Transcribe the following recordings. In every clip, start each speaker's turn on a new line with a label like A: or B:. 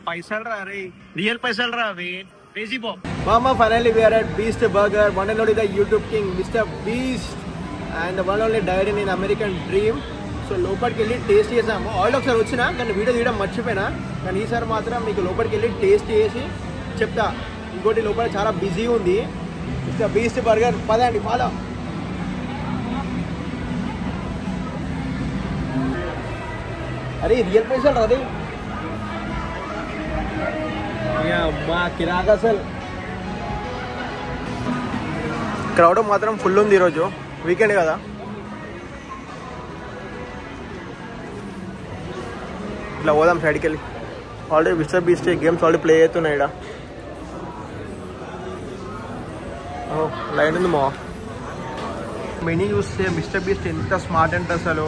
A: పైసలు రా రే, రియల్ పైసలు రా అవి. Crazy Bob.
B: Mama, finally we are at Beast Burger, one and only the YouTube king, Mr. Beast, and the one only died in American Dream. So లోపలికి వెళ్ళి taste చేసాము. Already ఒకసారి వచ్చినా కానీ వీడియో తీయడం మర్చిపోయినా, కానీ ఈసారి మాత్రం మీకు లోపలికి వెళ్ళి టేస్ట్ చేసి చెప్తా. ఇంకోటి లోపల చాలా బిజీ ఉంది. మిస్టర్ బీస్ట్ బర్గర్, పదండి ఫాలో. అరే రియల్ పైసలు రాదు మా కిరాక్. అసలు క్రౌడ్ మాత్రం ఫుల్ ఉంది ఈరోజు, వీకెండ్ కదా. ఇట్లా పోదాం సైడ్కి వెళ్ళి. Already mister beast games already play అవుతున్నాయి ఇక్కడ. లైన్ ఉంది మా మెనీ చూస్తే మిస్టర్ బీస్ట్ ఎంత స్మార్ట్ అంటే అసలు.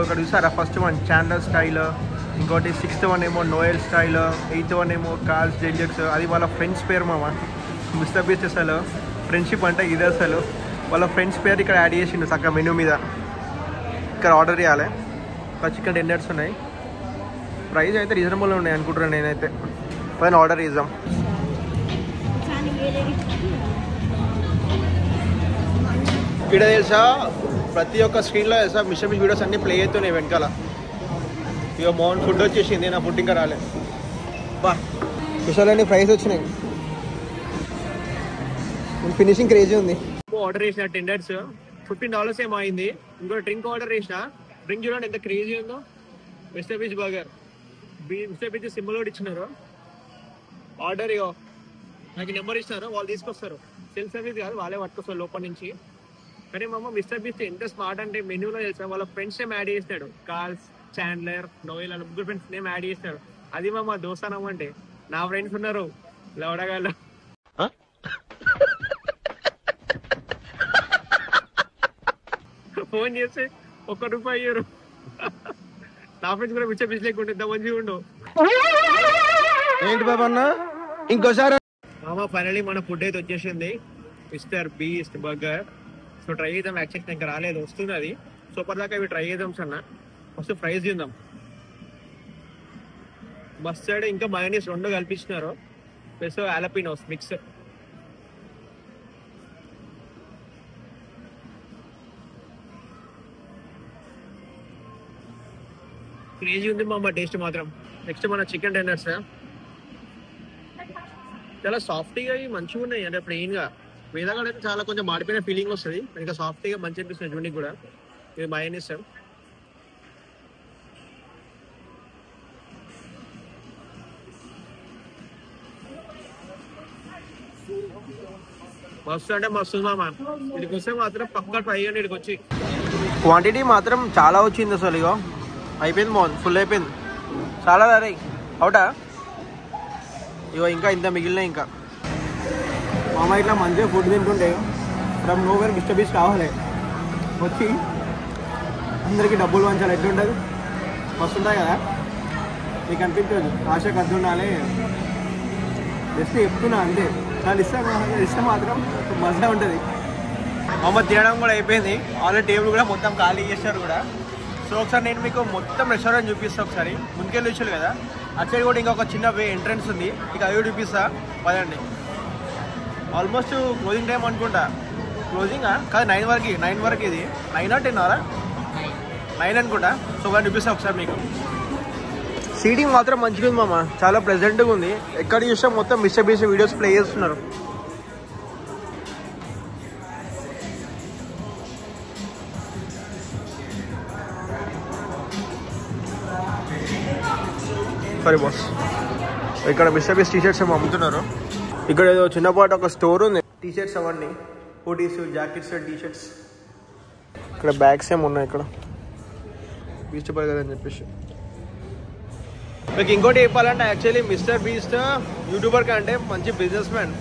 B: ఇక్కడ చూసారా, ఫస్ట్ వన్ చాండర్ స్టైల్, ఇంకోటి 6th one ఏమో నోయల్ స్టైల్, 8th one ఏమో కార్ల్స్ డెలిక్స్. అది వాళ్ళ ఫ్రెండ్స్ పేరు మామ. మిస్టర్ బీస్ట్ అసలు ఫ్రెండ్షిప్ అంటే ఇది. అసలు వాళ్ళ ఫ్రెండ్స్ పేరు ఇక్కడ యాడ్ చేసిండు చక్కగా మెనూ మీద. ఇక్కడ ఆర్డర్ చేయాలి. ఒక చికెన్ డిన్నర్స్ ఉన్నాయి. ప్రైస్ అయితే రీజనబుల్ ఉన్నాయి అనుకుంటున్నాను నేనైతే. పైన ఆర్డర్ చేద్దాం. ఇక్కడ తెలుసా ప్రతి ఒక్క స్క్రీన్లో తెలుసా మిస్టర్ బీస్ట్ వీడియోస్ అన్నీ ప్లే అవుతున్నాయి వెనకాల. ఇక మార్నింగ్ ఫుడ్ వచ్చేసింది, నా ఫుడ్ ఇంకా రాలేదు. బా స్పెషల్ ప్రైస్ వచ్చినాయి. ఫినిషింగ్ క్రేజీ ఉంది.
A: ఆర్డర్ చేసిన టెండర్స్ $15 ఏమో అయింది. ఇంకో డ్రింక్ ఆర్డర్ చేసిన. డ్రింక్ చూడండి ఎంత క్రేజీ ఉందో. Mister beast burger, mister beast symbol కూడా ఇచ్చినారు. ఆర్డర్ ఇగో నాకు నెంబర్ ఇచ్చినారు, వాళ్ళు తీసుకొస్తారు. సెల్ఫ్ సర్వీస్ కాదు, వాళ్ళే పట్టుకొస్తారు లోపల నుంచి. కానీ మామ మిస్టర్ బీస్ట్ ఎంత స్మార్ట్ అంటే మెనూలో చేస్తాడు వాళ్ళ ఫ్రెండ్స్ నేమ్ యాడ్ చేస్తాడు. కార్ల్స్, చాండ్లర్, నోయల్ అలా ముగ్గురు ఫ్రెండ్స్ నేమ్ యాడ్ చేస్తాడు. అది మామ దోస్తానం అంటే. నా ఫ్రెండ్స్ ఉన్నారు లవడగాళ్ళు. ఫోన్ చేస్తే ₹1 ఇయ్యరు. నా ఫ్రెండ్స్ కూడా మిస్టర్ బీస్ట్ లేకుంటే ఎంత మంచిగా ఉండు.
B: ఏంటి బాబా అన్న ఇంకోసారి.
A: మామ ఫైనలీ మన ఫుడ్ అయితే వచ్చేసింది, mister beast burger. So try చేద్దాం. యాక్చువల్లీ ఇంకా రాలేదు, వస్తుంది అది. సో పర్దాకా ఇవి ట్రై చేద్దాం సన్న. ఫస్ట్ ఫ్రైస్ తిందాం. మస్టర్డ్ ఇంకా మయోనీస్ 2 కల్పించినారు, ప్లస్ ఆలపినోస్ మిక్స్. క్రేజీ ఉంది మా టేస్ట్ మాత్రం. నెక్స్ట్ మన చికెన్ డిన్నర్స్ చాలా సాఫ్ట్గా మంచిగా ఉన్నాయి. అంటే ప్లెయిన్ గా వేదాగా అయితే చాలా కొంచెం మాడిపోయిన ఫీలింగ్ వస్తుంది. ఇంకా సాఫ్ట్గా మంచి అనిపిస్తుంది చూడండి కూడా. ఇది మయోనీస్ మస్తు అంటే మస్తు మామ. ఇక్కడికి వస్తే మాత్రం పక్కా ట్రై చేయండి. ఇక్కడికి వచ్చి
B: క్వాంటిటీ మాత్రం చాలా వచ్చింది అసలు. ఇగో అయిపోయింది మోహన్, ఫుల్ అయిపోయింది. చాలా ధర అవుటా. ఇగో ఇంకా ఇంత మిగిలినాయి. ఇంకా మామ ఇట్లా మంచిగా ఫుడ్ తింటుంటే ఫ్రమ్ నోవేర్ మిస్టర్ బీస్ట్ రావాలి, వచ్చి అందరికీ డబ్బులు పంచాలి. ఎట్లుంటుంది, వస్తుంటాయి కదా. నీకు అనిపించదు ఆశకు అద్దు ఉండాలి. జస్ట్ చెప్తున్నా అంతే. చాలా ఇస్తే మాత్రం మజా ఉంటుంది. మామ తినడం కూడా అయిపోయింది. ఆల్రెడీ టేబుల్ కూడా మొత్తం ఖాళీ చేశారు కూడా. సో ఒకసారి నేను మీకు మొత్తం రెస్టారెంట్ చూపిస్తాను. ఒకసారి ముందుకెళ్ళి వచ్చారు కదా, అటు సైడ్ కూడా ఇంకొక చిన్న ఎంట్రన్స్ ఉంది. ఇక అవి చూపిస్తా పదండి. ఆల్మోస్ట్ క్లోజింగ్ టైం అనుకుంటా. క్లోజింగ్ కాదు 9 వరకు. 9 వరకు ఇది 9 or 10 9 అనుకుంటా. సో ఒకసారి చూపిస్తా ఒకసారి మీకు. సీటింగ్ మాత్రం మంచిగా ఉంది మామ, చాలా ప్లెజెంట్గా ఉంది. ఎక్కడ చూసినా మొత్తం మిస్టర్ బీస్ట్ వీడియోస్ ప్లే చేస్తున్నారు. Sorry boss. ఇక్కడ మిస్టర్ బీస్ట్ టీషర్ట్స్ ఏమో అమ్ముతున్నారు. ఇక్కడ ఏదో చిన్నపాటు ఒక స్టోర్ ఉంది. టీషర్ట్స్ అవన్నీ హుడీస్, జాకెట్స్, టీషర్ట్స్. ఇక్కడ బ్యాగ్స్ ఏమి ఉన్నాయి. ఇక్కడ బీస్ట్ బర్గర్ అని చెప్పేసి. మీకు ఇంకోటి చెప్పాలంటే యాక్చువల్లీ మిస్టర్ బీస్ట్ యూట్యూబర్ కంటే మంచి బిజినెస్ మ్యాన్.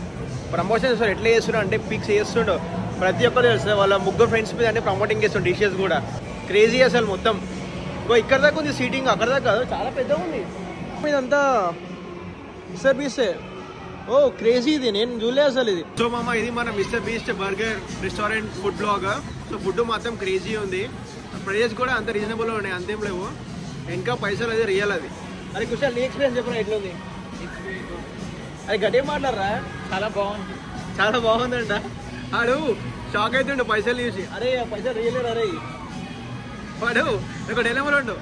B: ప్రమోషన్ సార్ ఎట్లా చేస్తుండో అంటే పిక్స్ చేస్తుండో ప్రతి ఒక్కరు తెలుసు. వాళ్ళ ముగ్గురు ఫ్రెండ్స్ మీద అంటే ప్రమోటింగ్ చేస్తుండే టీషర్ట్స్ కూడా. క్రేజీ అసలు మొత్తం. ఇక్కడ దాకా ఉంది సీటింగ్, అక్కడ దాకా కాదు, చాలా పెద్దగా ఉంది. ఇదంతా మిస్టర్ బీస్ట్. ఓ క్రేజీ ఇది, నేను చూడలే అసలు ఇది. సో మామ ఇది మన mister beast burger restaurant food blog. So food మాత్రం క్రేజీ ఉంది. ప్రైజెస్ కూడా అంత రీజనబుల్ ఉన్నాయి, అంతేం లేవు. ఇంకా పైసలు అది రియల్ అది. అరే కుషాల్ నీ ఎక్స్పీరియన్స్ చెప్పరా ఎట్లుంది? అది గట్టిగా మాట్లాడరా.
A: చాలా బాగుంది.
B: చాలా బాగుందంట. ఆడు షాక్ అవుతుండు పైసలు చూసి. అరే పైసలు రియలేదు. అరే వాడు ఒక డైలమాలో ఉండు.